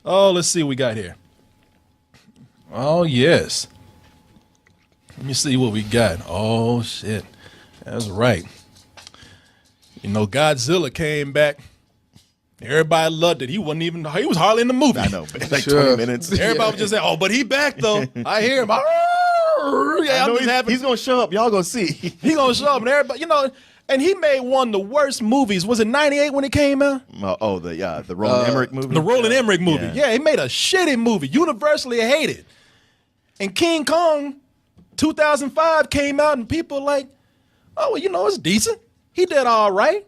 Oh, let's see what we got here. Oh, yes. Let me see what we got. Oh, shit. That's right. You know, Godzilla came back. Everybody loved it. He was hardly in the movie. I know, like 20 minutes. Everybody was just saying, oh, but he back, though. I hear him. Yeah, I'm just happy. He's going to show up. Y'all going to see. He going to show up. And everybody, and he made one of the worst movies. Was it 98 when it came out? The Roland Emmerich movie? The Roland Emmerich movie. Yeah, he made a shitty movie. Universally hated. And King Kong, 2005, came out, and people like, oh, well, it's decent. He did all right.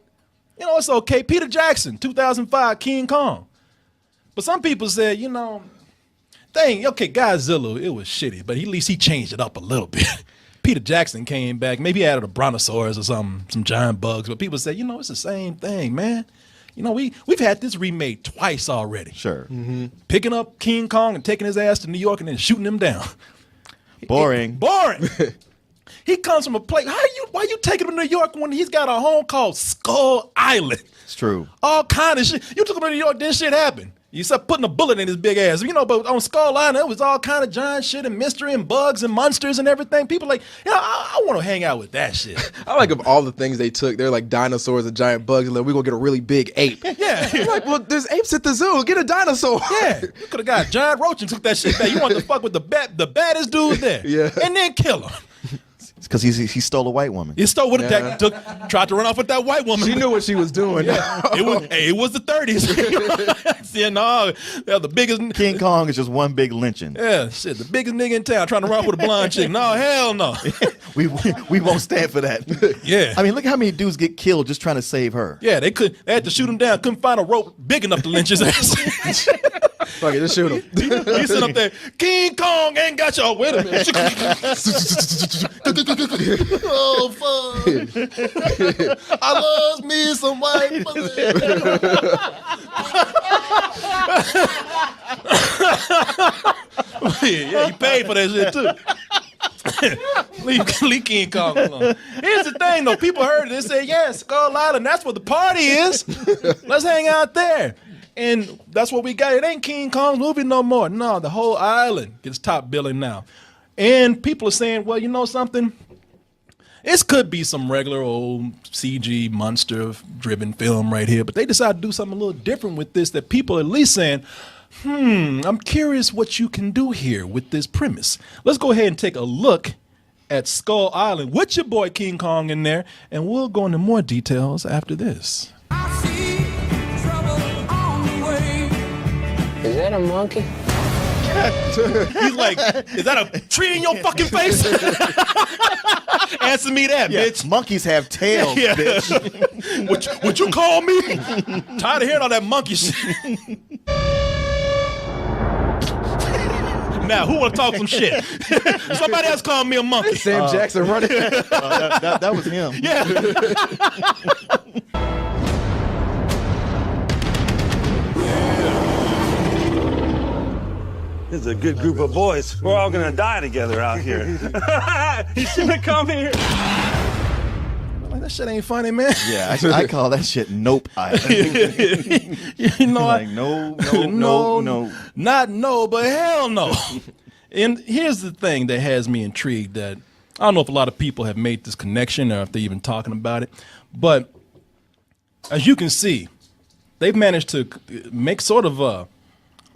It's okay. Peter Jackson, 2005, King Kong. But some people said, Godzilla, it was shitty, but at least he changed it up a little bit. Peter Jackson came back. Maybe he added a brontosaurus or some giant bugs. But people said, it's the same thing, man. We've had this remade twice already. Sure. Mm-hmm. Picking up King Kong and taking his ass to New York and then shooting him down. Boring. Boring. He comes from a place. Why you taking him to New York when he's got a home called Skull Island? It's true. All kind of shit. You took him to New York, this shit happened. You start putting a bullet in his big ass. But on Skull Island, it was all kind of giant shit and mystery and bugs and monsters and everything. People like, I want to hang out with that shit. I like of all the things they took, they're like dinosaurs and giant bugs. And like, we're going to get a really big ape. Yeah. I'm like, well, there's apes at the zoo. Get a dinosaur. Yeah. You could have got a giant roach and took that shit back. You wanted to fuck with the baddest dude there. Yeah. And then kill him. It's because he stole a white woman. He stole with tried to run off with that white woman. She knew what she was doing. Yeah. It was the 30s. They're the biggest. King Kong is just one big lynching. Yeah, shit, the biggest nigga in town trying to run off with a blonde chick. No, hell no. we won't stand for that. Yeah. I mean, look how many dudes get killed just trying to save her. Yeah, they had to shoot him down. Couldn't find a rope big enough to lynch his ass. Fuck it, just shoot him. He sitting up there, King Kong ain't got y'all. Wait a minute. Oh, fuck. I love me some white pussy. Yeah, he paid for that shit, too. Leave King Kong alone. Here's the thing, though. People heard it. They said, yeah, Skull Island, that's where the party is. Let's hang out there. And that's what we got. It ain't King Kong's movie no more. No, the whole island gets top billing now. And people are saying, well, you know something? This could be some regular old CG monster-driven film right here, but they decided to do something a little different with this that people are at least saying, I'm curious what you can do here with this premise. Let's go ahead and take a look at Skull Island with your boy King Kong in there, and we'll go into more details after this. Is that a monkey? He's like, is that a tree in your fucking face? Answer me that, bitch. Monkeys have tails, bitch. Would you call me? Tired of hearing all that monkey shit. Now, who want to talk some shit? Somebody else called me a monkey. Sam Jackson running. That was him. Yeah. This is a good group of boys. We're all gonna die together out here. You shouldn't have come here. Like, that shit ain't funny, man. Yeah, I call that shit Nope Island. Like, no. Not no, but hell no. And here's the thing that has me intrigued that I don't know if a lot of people have made this connection or if they're even talking about it, but as you can see, they've managed to make sort of a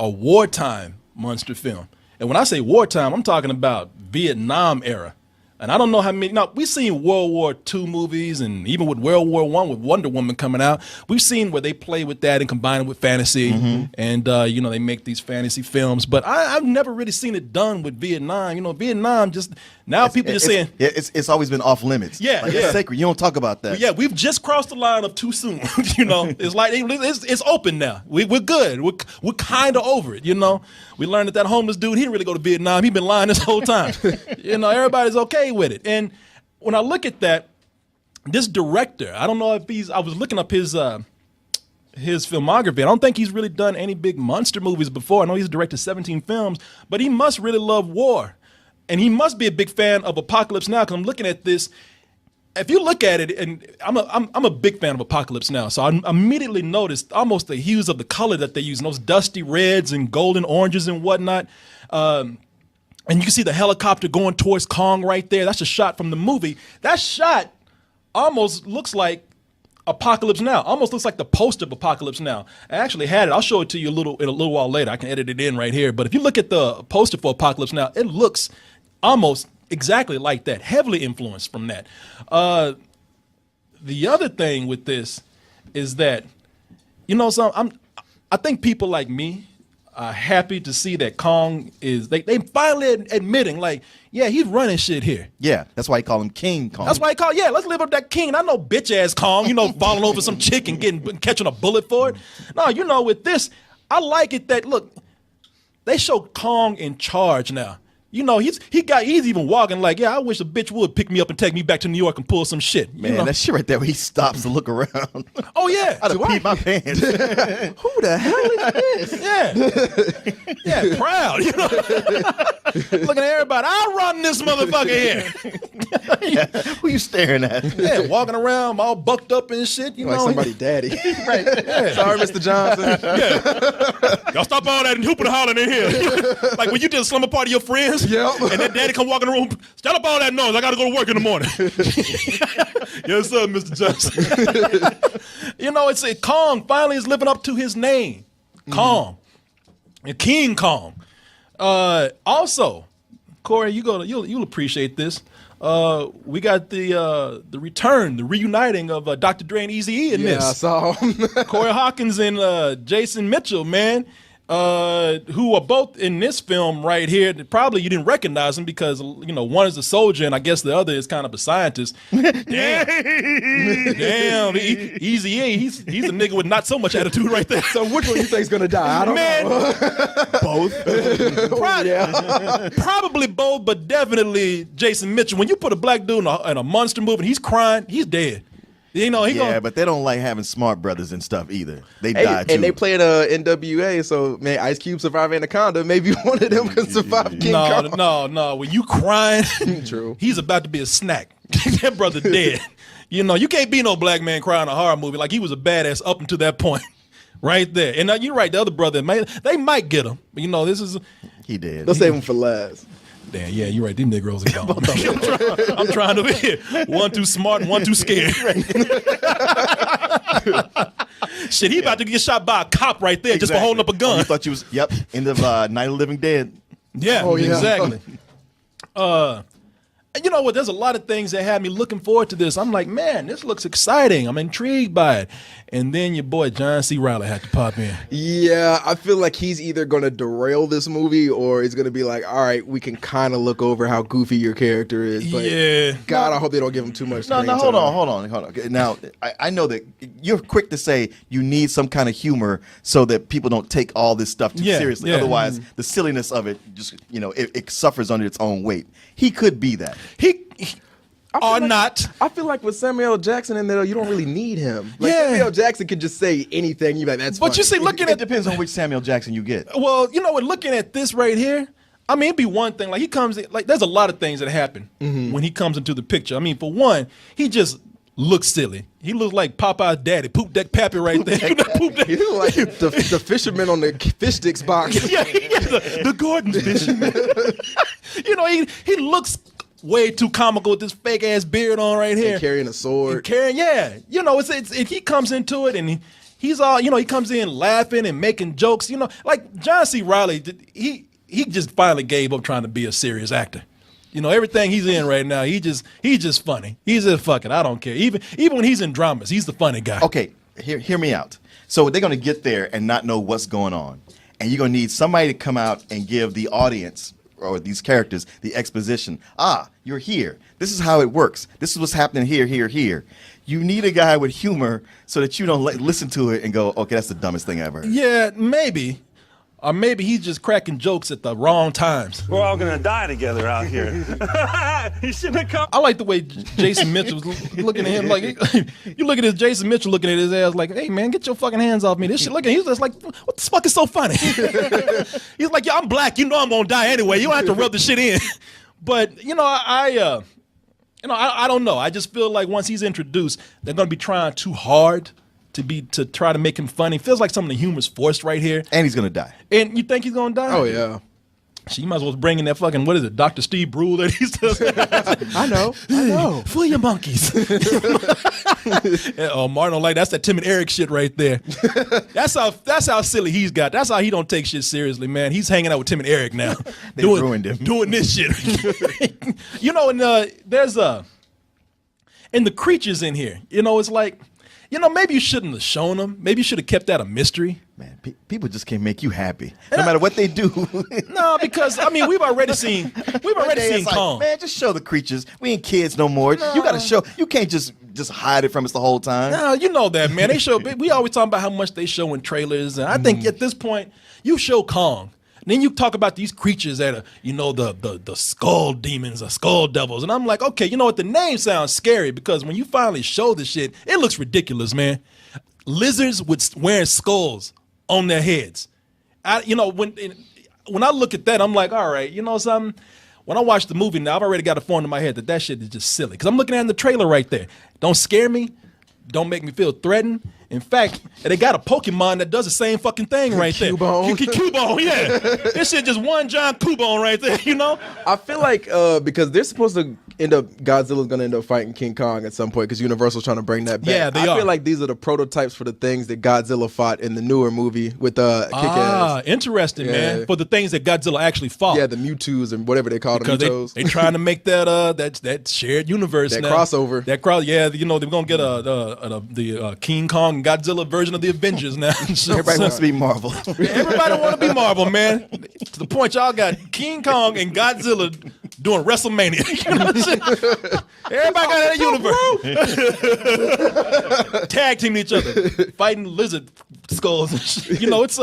wartime monster film. And when I say wartime, I'm talking about Vietnam era. And I don't know how many. Now, we've seen World War II movies, and even with World War I, with Wonder Woman coming out, we've seen where they play with that and combine it with fantasy, and they make these fantasy films. But I've never really seen it done with Vietnam. Vietnam just now people just saying it's always been off limits. Yeah, It's sacred. You don't talk about that. Yeah, we've just crossed the line of too soon. It's like it's open now. We're good. We're kind of over it. We learned that homeless dude, he didn't really go to Vietnam. He's been lying this whole time. Everybody's okay with it. And when I look at that, this director, I don't know if I was looking up his filmography. I don't think he's really done any big monster movies before. I know he's directed 17 films, but he must really love war. And he must be a big fan of Apocalypse Now, because I'm looking at this. if you look at it, and I'm a big fan of Apocalypse Now, so I immediately noticed almost the hues of the color that they use, those dusty reds and golden oranges and whatnot. And you can see the helicopter going towards Kong right there. That's a shot from the movie. That shot almost looks like Apocalypse Now. Almost looks like the poster of Apocalypse Now. I actually had it. I'll show it to you in a little while later. I can edit it in right here. But if you look at the poster for Apocalypse Now, it looks almost exactly like that, heavily influenced from that. The other thing with this is that, I think people like me are happy to see that Kong is, they finally admitting, like, yeah, he's running shit here. Yeah, that's why he call him King Kong. That's why he call, let's live up that king. I know bitch ass Kong, falling over some chick and catching a bullet for it. No, with this, I like it that, look, they show Kong in charge now. He's even walking like, I wish a bitch would pick me up and take me back to New York and pull some shit. Man, that shit right there where he stops to look around. Oh, yeah. I'd have peed my pants. Who the hell is this? Yeah, proud. Looking at everybody. I run this motherfucker here. Who you staring at? Yeah, walking around all bucked up and shit. Like somebody daddy. Right. Yeah. Sorry, Mr. Johnson. Yeah. Y'all stop all that and hooping and hollering in here. Like when you did a slumber party of your friends. Yep. And then daddy come walk in the room, stop up all that noise. I got to go to work in the morning. Yes, sir, Mr. Johnson. It's Kong finally is living up to his name. Kong. And King Kong. Also, Corey, you'll appreciate this. We got the return, the reuniting of Dr. Dre and Eazy-E in this. Yeah, I saw him. Corey Hawkins and Jason Mitchell, man. Who are both in this film right here. Probably you didn't recognize them because, one is a soldier and I guess the other is kind of a scientist. Damn, Eazy-E, he's a nigga with not so much attitude right there. So which one you think's gonna die? I don't know. Both. Probably both, but definitely Jason Mitchell. When you put a black dude in a monster movie and he's crying, he's dead. But they don't like having smart brothers and stuff either. They die too. And they played NWA, so man, Ice Cube survived Anaconda. Maybe one of them can survive King Kong. No. When you crying, True. He's about to be a snack. That brother dead. You can't be no black man crying a horror movie. Like he was a badass up until that point, right there. And you're right. The other brother, they might get him. But this is he did. Let's save him for last. Damn, yeah, you're right. Them Negroes are gone. I'm trying to be one too smart and one too scared. Shit, he about to get shot by a cop right there just for holding up a gun. You thought you was, end of Night of the Living Dead. Yeah, exactly. You know what? There's a lot of things that had me looking forward to this. I'm like, man, this looks exciting. I'm intrigued by it. And then your boy John C. Reilly had to pop in. Yeah, I feel like he's either going to derail this movie or it's going to be like, all right, we can kind of look over how goofy your character is. But yeah. God, I hope they don't give him too much. No, hold on. Okay, now, I know that you're quick to say you need some kind of humor so that people don't take all this stuff too seriously. Yeah. Otherwise, the silliness of it just, it suffers under its own weight. He could be that. I feel like with Samuel L. Jackson in there, you don't really need him. Like Samuel L. Jackson could just say anything. You're like, that's funny. But you see, It depends on which Samuel Jackson you get. Well, looking at this right here, I mean, it'd be one thing. Like he comes in, like there's a lot of things that happen when he comes into the picture. I mean, for one, he just looks silly. He looks like Popeye's daddy. Poop deck Pappy right there. He looks like the fisherman on the fish sticks box. The Gordon fisherman. He looks way too comical with this fake ass beard on right here. And carrying a sword. He comes into it and he's all, he comes in laughing and making jokes. Like John C. Reilly, he just finally gave up trying to be a serious actor. Everything he's in right now, he's just funny. He's just fucking, I don't care. Even when he's in dramas, he's the funny guy. Okay, hear me out. So they're going to get there and not know what's going on. And you're going to need somebody to come out and give the audience or these characters the exposition. You're here. This is how it works. This is what's happening here. You need a guy with humor so that you don't listen to it and go, okay, that's the dumbest thing ever. Yeah, maybe. Or maybe he's just cracking jokes at the wrong times. We're all gonna die together out here. He shouldn't have come. I like the way Jason Mitchell's looking at him. Like, you look at this Jason Mitchell looking at his ass like, hey, man, get your fucking hands off me. This shit, look at him. He's just like, what the fuck is so funny? He's like, I'm black. I'm gonna die anyway. You don't have to rub the shit in. But, I don't know. I just feel like once he's introduced, they're going to be trying too hard to try to make him funny. Feels like some of the humor's forced right here. And he's gonna die. And you think he's going to die? Oh yeah. She might as well bring in that fucking, what is it, Dr. Steve Brule that he's still I know. Fool your monkeys. Oh, Martin don't like that's that Tim and Eric shit right there. That's how silly he's got. That's how he don't take shit seriously, man. He's hanging out with Tim and Eric now. They ruined him. Doing this shit. And there's and the creatures in here, it's like, maybe you shouldn't have shown them. Maybe you should have kept that a mystery. Man, people just can't make you happy, no matter what they do. No, because we've already seen Kong. Man, just show the creatures. We ain't kids no more. No. You got to show. You can't just hide it from us the whole time. No, you know that, man. They show. We always talk about how much they show in trailers, and I think at this point, you show Kong. Then you talk about these creatures that are, the skull demons or skull devils. And I'm like, okay, you know what? The name sounds scary because when you finally show the shit, it looks ridiculous, man. Lizards wearing skulls on their heads. When I look at that, I'm like, all right, you know something? When I watch the movie now, I've already got a form in my head that shit is just silly. Because I'm looking at it in the trailer right there. Don't scare me. Don't make me feel threatened. In fact, they got a Pokemon that does the same fucking thing right there. Cubone. Cubone, yeah. This shit just one John Cubone right there, I feel like because they're supposed to Godzilla's going to end up fighting King Kong at some point because Universal's trying to bring that back. Yeah, they are. I feel like these are the prototypes for the things that Godzilla fought in the newer movie with Kick-Ass. Interesting, man. For the things that Godzilla actually fought. Yeah, the Mewtwo's and whatever they call them. Because they trying to make that shared universe that now. Crossover. That they're going to get the King Kong and Godzilla version of the Avengers now. Everybody wants to be Marvel. Everybody want to be Marvel, man. To the point y'all got King Kong and Godzilla doing WrestleMania. You know what I'm saying? Everybody got that universe. Tag team each other, fighting lizard skulls. It's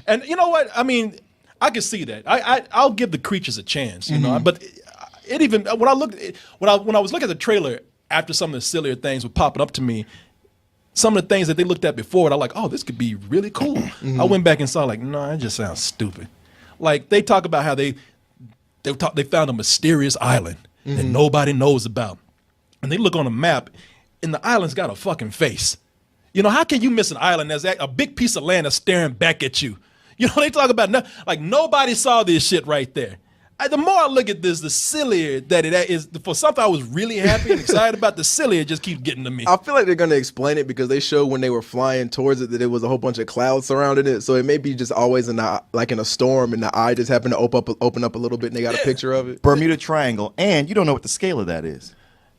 and you know what? I can see that. I'll give the creatures a chance, but it even when I was looking at the trailer after some of the sillier things were popping up to me. Some of the things that they looked at before, I'm like, oh, this could be really cool. I went back and saw, like, no, it just sounds stupid. Like, they talk about how they found a mysterious island that nobody knows about. And they look on a map, and the island's got a fucking face. How can you miss an island that's a big piece of land that's staring back at you? They talk about, nobody saw this shit right there. The more I look at this, the sillier that it is. For something I was really happy and excited about, the sillier it just keeps getting to me. I feel like they're going to explain it because they showed when they were flying towards it that it was a whole bunch of clouds surrounding it. So it may be just always in a storm and the eye just happened to open up a little bit and they got a picture of it. Bermuda Triangle. And you don't know what the scale of that is.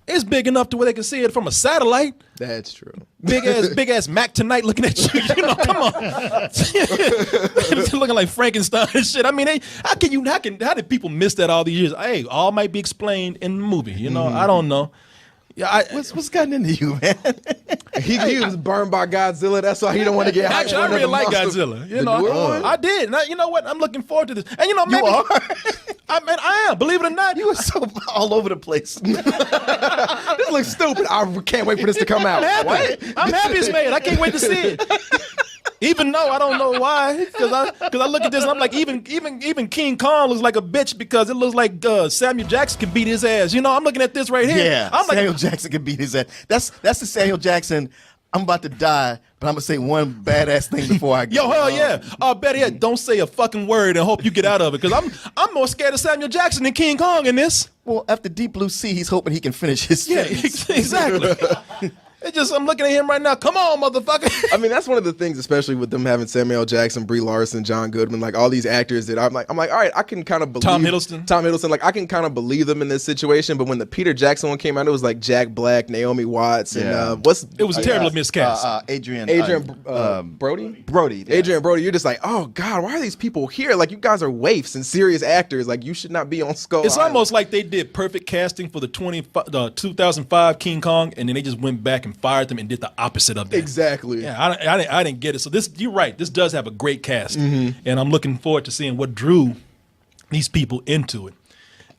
It's big enough to where they can see it from a satellite. That's true. Big ass Mac tonight looking at you. Come on. Looking like Frankenstein and shit. How did people miss that all these years? Hey, all might be explained in the movie. I don't know. Yeah, what's gotten into you, man? He was burned by Godzilla. That's why he don't want to get high. Actually, I really like Godzilla. I did. You know what? I'm looking forward to this. And maybe you are. I am. Believe it or not, you were so all over the place. This looks stupid. I can't wait for this to come out. I'm happy it's made. I can't wait to see it. Even though I don't know why, because I look at this and I'm like, even King Kong looks like a bitch because it looks like Samuel Jackson can beat his ass. I'm looking at this right here. Yeah, Samuel Jackson can beat his ass. That's the Samuel Jackson. I'm about to die, but I'm gonna say one badass thing before I go. Yo, hell yeah! Better yet, don't say a fucking word and hope you get out of it. Because I'm more scared of Samuel Jackson than King Kong in this. Well, after Deep Blue Sea, he's hoping he can finish his sentence. Exactly. I'm looking at him right now. Come on, motherfucker. That's one of the things, especially with them having Samuel Jackson, Brie Larson, John Goodman, like all these actors that I'm like, all right, I can kind of believe Tom Hiddleston, like I can kind of believe them in this situation. But when the Peter Jackson one came out, it was like Jack Black, Naomi Watts, and it was terribly miscast. Adrian Brody. Brody. Yeah. Adrian Brody. You're just like, oh God, why are these people here? Like you guys are waifs and serious actors. Like you should not be on Skull It's Island. almost like they did perfect casting for the 2005 King Kong, and then they just went back and fired them and did the opposite of that. Exactly. Yeah, I didn't get it. So you're right. This does have a great cast, and I'm looking forward to seeing what drew these people into it.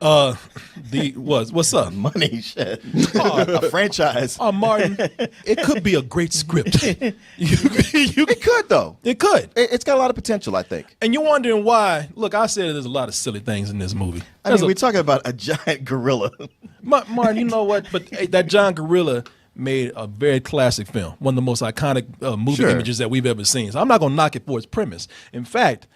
What's up? Money, shit. A franchise. Oh, Martin, it could be a great script. It could, though. It could. It's got a lot of potential, I think. And you're wondering why. Look, I said there's a lot of silly things in this movie. I mean, we're talking about a giant gorilla. Martin, you know what? But that giant gorilla made a very classic film, one of the most iconic movie images that we've ever seen. So I'm not going to knock it for its premise. In fact,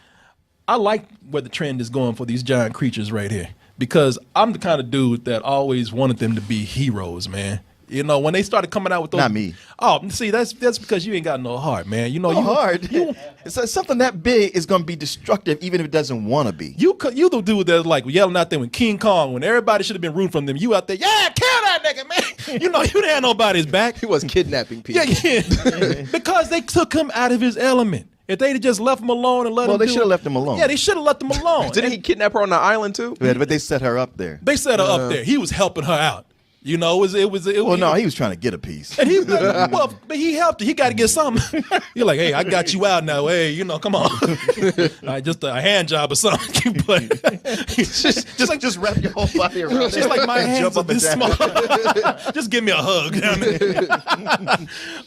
I like where the trend is going for these giant creatures right here, because I'm the kind of dude that always wanted them to be heroes, man. You know, when they started coming out with those. Not me. Oh, see, that's because you ain't got no heart, man. You know, heart. It's something that big is going to be destructive, even if it doesn't want to be. You the dude that's like yelling out there when King Kong, when everybody should have been rooting from them. You out there, yeah, kill that nigga, man. You know, you didn't have nobody's back. He was kidnapping people. Yeah. Because they took him out of his element. If they'd have just left him alone and let him Well, they should have left him alone. Yeah, they should have left him alone. Didn't he kidnap her on the island too? But they set her up there. They set her up there. He was helping her out. You know, it was. Well, no, he was trying to get a piece. And but he helped her. He got to get something. You're like, hey, I got you out now. Hey, you know, come on. Just a hand job or something. But just wrap your whole body around it. Just like my hands are this small. Just give me a hug.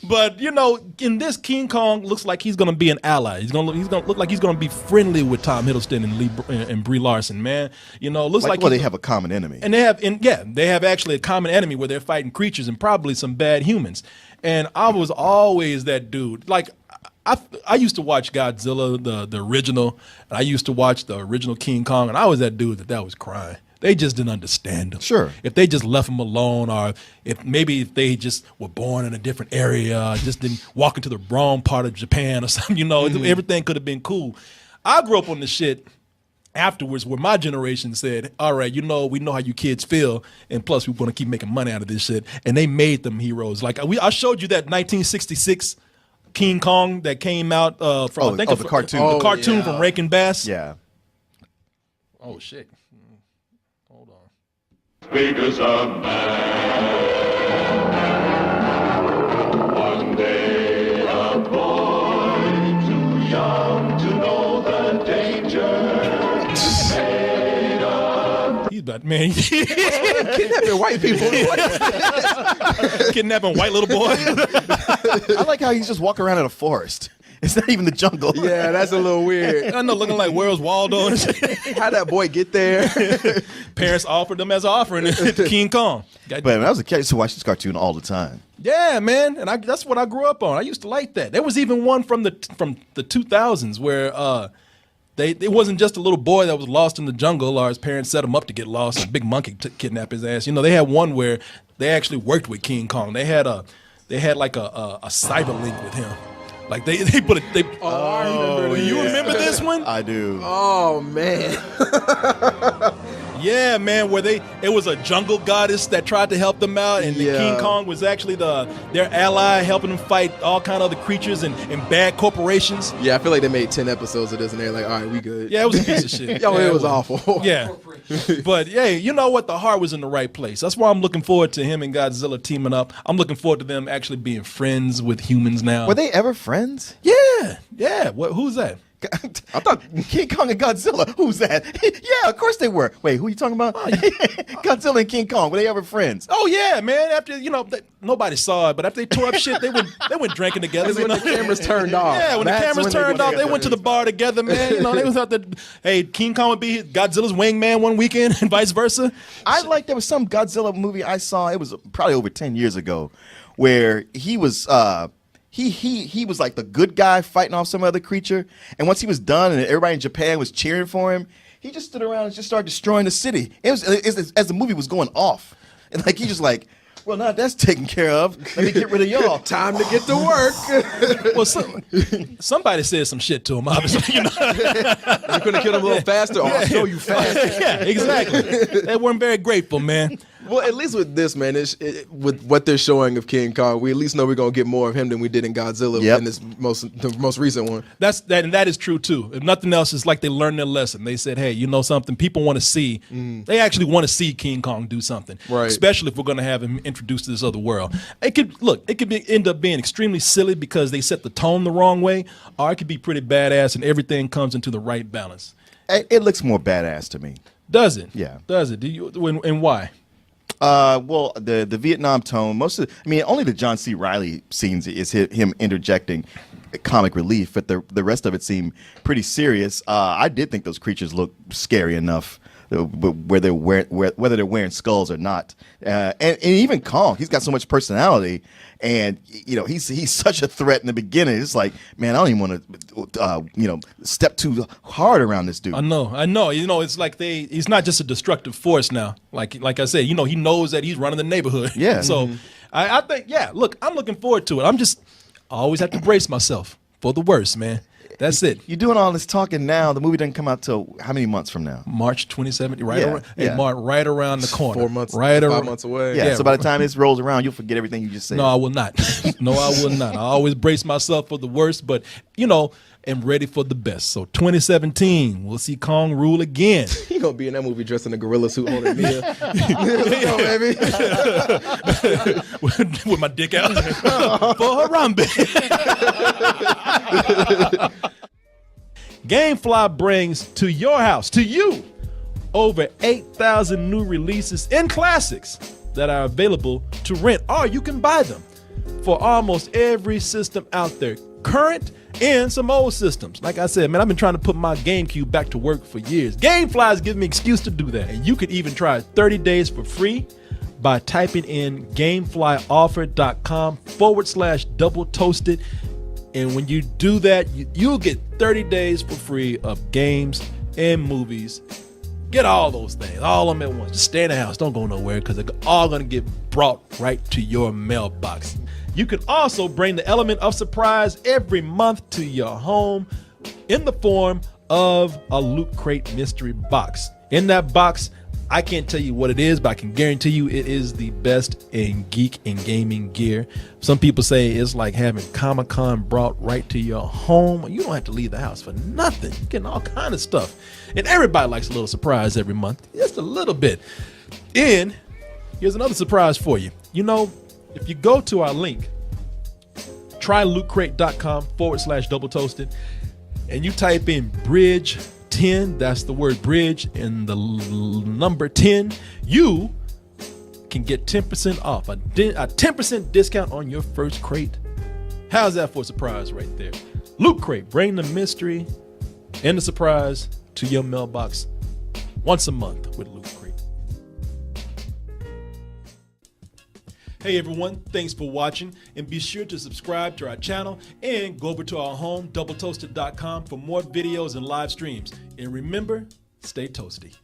But you know, in this, King Kong looks like he's gonna be an ally. He's gonna look like he's gonna be friendly with Tom Hiddleston and Brie Larson. Man, you know, it looks like they have a common enemy. And they have actually a common enemy where they're fighting creatures and probably some bad humans. And I was always that dude. Like I used to watch Godzilla, the original, and I used to watch the original King Kong, and I was that dude that was crying. They just didn't understand him. Sure. If they just left him alone, or if they just were born in a different area, just didn't walk into the wrong part of Japan or something, you know, everything could have been cool. I grew up on this shit afterwards, where my generation said, all right, you know, we know how you kids feel, and plus we're going to keep making money out of this shit. And they made them heroes. Like I showed you that 1966 King Kong that came out from the cartoon. The cartoon from Rankin Bass. Yeah. Oh shit. Hold on. Big as a man. One day a boy too young to know the danger. He's about, man. Kidnapping white people. Kidnapping white little boy. I like how he's just walking around in a forest. It's not even the jungle. Yeah, that's a little weird. I know, looking like Where's Waldo and shit. How'd that boy get there? Parents offered them as an offering to King Kong. But when I was a kid, I used to watch this cartoon all the time. Yeah, man, and that's what I grew up on. I used to like that. There was even one from the 2000s where it wasn't just a little boy that was lost in the jungle, or his parents set him up to get lost, and a big monkey kidnapped his ass. You know, they had one where they actually worked with King Kong. They had like a cyber link with him. Like they put it. You remember this one? I do. Oh man. Yeah, man, where it was a jungle goddess that tried to help them out, and the King Kong was actually their ally, helping them fight all kind of other creatures and bad corporations. Yeah, I feel like they made 10 episodes of this, and they're like, all right, we good. Yeah, it was a piece of shit. It was awful. Yeah. But, yeah, you know what? The heart was in the right place. That's why I'm looking forward to him and Godzilla teaming up. I'm looking forward to them actually being friends with humans now. Were they ever friends? Yeah. Yeah. Who's that? I thought King Kong and Godzilla. Who's that? Yeah, of course they were. Wait, who are you talking about? Godzilla and King Kong. Were they ever friends? Oh yeah, man. After nobody saw it, but after they tore up shit, they went drinking together. When the cameras turned off. Yeah, when the cameras turned off, they went to the bar together, man. You know, they was out there. Hey, King Kong would be Godzilla's wingman one weekend, and vice versa. There was some Godzilla movie I saw. It was probably over 10 years ago, where he was. He was like the good guy fighting off some other creature, and once he was done and everybody in Japan was cheering for him, he just stood around and just started destroying the city. It was as the movie was going off, and like he just like, well, now that's taken care of. Let me get rid of y'all. Time to get to work. Well, somebody said some shit to him. Obviously, you know. You couldn't kill him a little faster. I'll show you faster. Yeah, exactly. They weren't very grateful, man. Well, at least with this, man, with what they're showing of King Kong, we at least know we're gonna get more of him than we did in Godzilla in this the most recent one. And that is true too. If nothing else, it's like they learned their lesson. They said, hey, you know something? People want to see. They actually want to see King Kong do something, right? Especially if we're gonna have him introduced to this other world. It could end up being extremely silly because they set the tone the wrong way, or it could be pretty badass and everything comes into the right balance. It looks more badass to me. Does it? Yeah. Does it? Do you? And why? Well, the Vietnam tone, only the John C. Reilly scenes is him interjecting comic relief, but the rest of it seemed pretty serious. I did think those creatures looked scary enough, whether they're wearing skulls or not. And even Kong, he's got so much personality, and he's such a threat in the beginning. It's like, man, I don't even want to step too hard around this dude. I know. It's like he's not just a destructive force now. Like I said, he knows that he's running the neighborhood. Yeah. So I think, look, I'm looking forward to it. I always have to brace myself for the worst, man. That's it. You're doing all this talking now. The movie doesn't come out till how many months from now? March 2017, Yeah. Mark, right around the corner. 4 months, right 5 months away. Yeah. So by the time this rolls around, you'll forget everything you just said. No, I will not. No, I will not. I always brace myself for the worst, but am ready for the best. So 2017, we'll see Kong rule again. He gonna be in that movie dressed in a gorilla suit holding Mia. Let's go, baby. With my dick out for Harambe. Gamefly brings to your house, to you, over 8,000 new releases and classics that are available to rent, or you can buy them for almost every system out there, current and some old systems. Like I said, man, I've been trying to put my GameCube back to work for years. Gamefly's giving me an excuse to do that. And you could even try 30 days for free by typing in gameflyoffer.com/double toasted. And when you do that, you'll get 30 days for free of games and movies. Get all those things, all of them at once. Just stay in the house. Don't go nowhere, because they're all going to get brought right to your mailbox. You can also bring the element of surprise every month to your home in the form of a Loot Crate mystery box. In that box, I can't tell you what it is, but I can guarantee you it is the best in geek and gaming gear. Some people say it's like having Comic-Con brought right to your home. You don't have to leave the house for nothing. You're getting all kind of stuff. And everybody likes a little surprise every month, just a little bit. And here's another surprise for you. If you go to our link, trylootcrate.com/double toasted, and you type in bridge 10, that's the word bridge and the number 10, you can get 10% off, a 10% discount on your first crate. How's that for a surprise right there? Loot Crate, bring the mystery and the surprise to your mailbox once a month with Loot Crate. Hey everyone, thanks for watching, and be sure to subscribe to our channel and go over to our home, doubletoasted.com, for more videos and live streams. And remember, stay toasty.